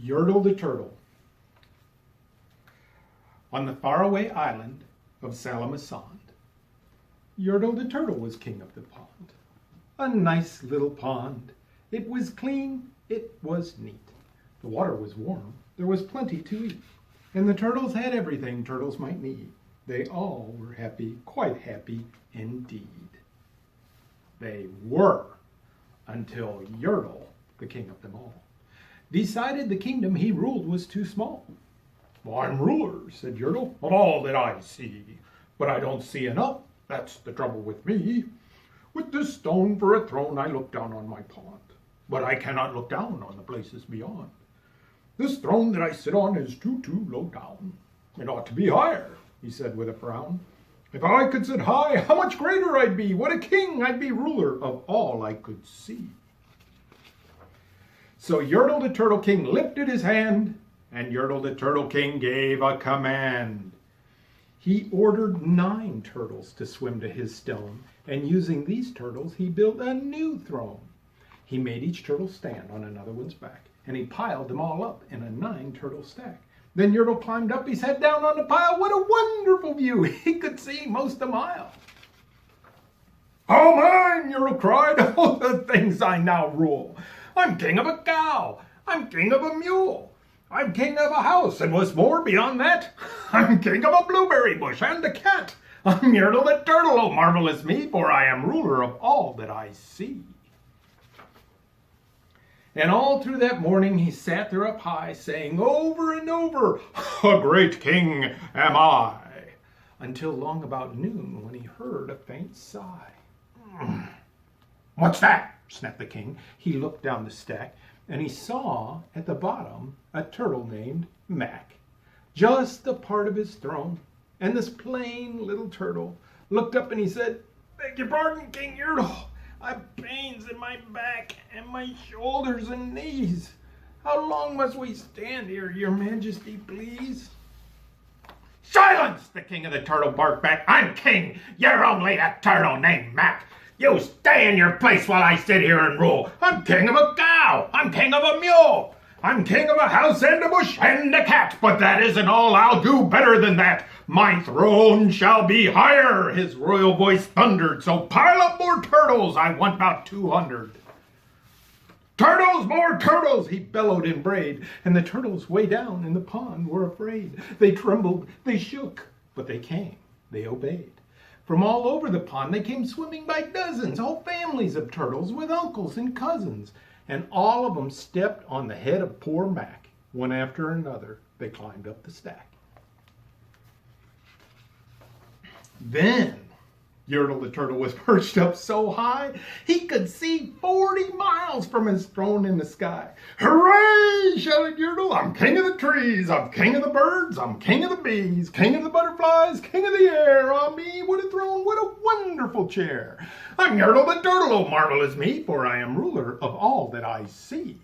Yertle the Turtle. On the faraway island of Salamasand, Yertle the Turtle was king of the pond. A nice little pond. It was clean, it was neat. The water was warm, there was plenty to eat. And the turtles had everything turtles might need. They all were happy, quite happy indeed. They were, until Yertle, the king of them all, decided the kingdom he ruled was too small. "I'm ruler," said Yertle, "of all that I see. But I don't see enough, that's the trouble with me. With this stone for a throne I look down on my pond, but I cannot look down on the places beyond. This throne that I sit on is too low down. It ought to be higher," he said with a frown. "If I could sit high, how much greater I'd be. What a king, I'd be ruler of all I could see." So Yertle the Turtle King lifted his hand, and Yertle the Turtle King gave a command. He ordered 9 turtles to swim to his stone, and using these turtles, he built a new throne. He made each turtle stand on another one's back, and he piled them all up in a 9-turtle stack. Then Yertle climbed up, he sat down on the pile. What a wonderful view! He could see most a mile. "All mine!" Yertle cried. "Oh, the things I now rule! I'm king of a cow, I'm king of a mule, I'm king of a house, and what's more beyond that, I'm king of a blueberry bush and a cat. I'm Yertle the Turtle, oh marvelous me, for I am ruler of all that I see." And all through that morning he sat there up high, saying over and over, "A great king am I," until long about noon, when he heard a faint sigh. "What's that?" snapped the king. He looked down the stack, and he saw at the bottom a turtle named Mac, just a part of his throne. And this plain little turtle looked up and he said, "Beg your pardon, King Yertle. I've pains in my back and my shoulders and knees. How long must we stand here, your majesty, please?" "Silence!" the king of the turtle barked back. "I'm king. You're only a turtle named Mac. You stay in your place while I sit here and rule. I'm king of a cow. I'm king of a mule. I'm king of a house and a bush and a cat. But that isn't all. I'll do better than that. My throne shall be higher," his royal voice thundered. "So pile up more turtles. I want about 200. Turtles, more turtles," he bellowed and brayed. And the turtles way down in the pond were afraid. They trembled, they shook, but they came, they obeyed. From all over the pond they came swimming by dozens, whole families of turtles with uncles and cousins. And all of them stepped on the head of poor Mac. One after another, they climbed up the stack. Then Yertle the Turtle was perched up so high he could see 40 miles from his throne in the sky. "Hooray!" shouted Yertle. "I'm king of the trees, I'm king of the birds, I'm king of the bees, king of the butterflies, king of the air. Ah me, what a throne, what a wonderful chair. I'm Yertle the Turtle, oh marvelous me, for I am ruler of all that I see."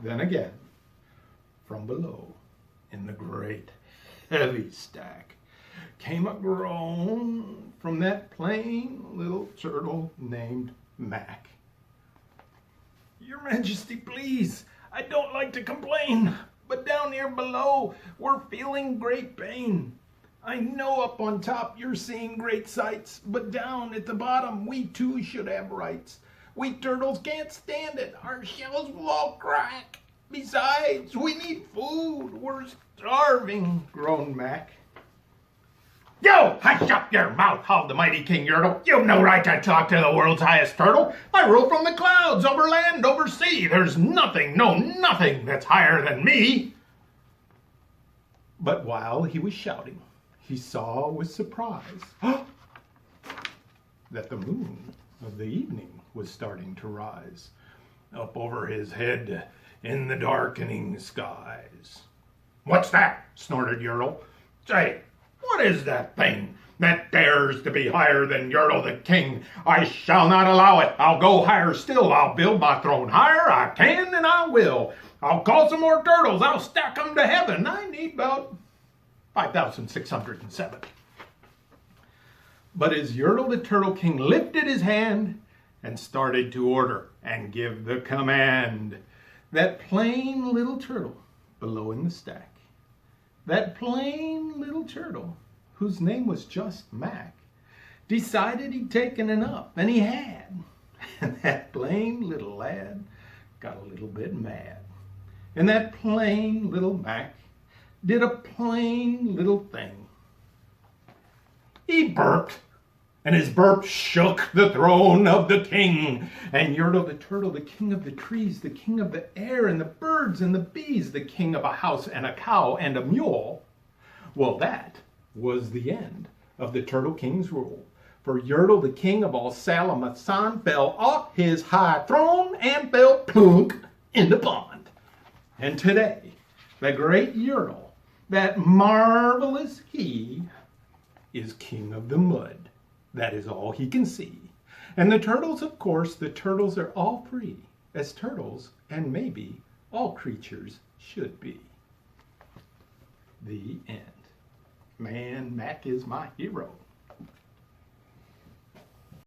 Then again, from below, in the great heavy stack, came a groan from that plain little turtle named Mac. "Your majesty, please, I don't like to complain, but down here below we're feeling great pain. I know up on top you're seeing great sights, but down at the bottom we too should have rights. We turtles can't stand it, our shells will all crack. Besides, we need food, we're starving," groaned Mac. "You hush up your mouth," howled the mighty King Yertle. "You've no right to talk to the world's highest turtle. I rule from the clouds, over land, over sea. There's nothing, no nothing, that's higher than me." But while he was shouting, he saw with surprise that the moon of the evening was starting to rise up over his head in the darkening skies. "What's that?" snorted Yertle. "Say, what is that thing that dares to be higher than Yertle the king? I shall not allow it. I'll go higher still. I'll build my throne higher. I can and I will. I'll call some more turtles. I'll stack them to heaven. I need about 5,607. But as Yertle the Turtle King lifted his hand and started to order, and give the command. That plain little turtle below in the stack, that plain little turtle whose name was just Mac, decided he'd taken enough, and he had. And that plain little lad got a little bit mad. And that plain little Mac did a plain little thing. He burped, and his burp shook the throne of the king. And Yertle the turtle, the king of the trees, the king of the air and the birds and the bees, the king of a house and a cow and a mule. Well, that was the end of the Turtle King's rule. For Yertle, the king of all Salamasan, fell off his high throne and fell plunk in the pond. And today, the great Yertle, that marvelous he, is king of the mud. That is all he can see. And the turtles, of course, the turtles are all free, as turtles and maybe all creatures should be. The end. Man, Mac is my hero.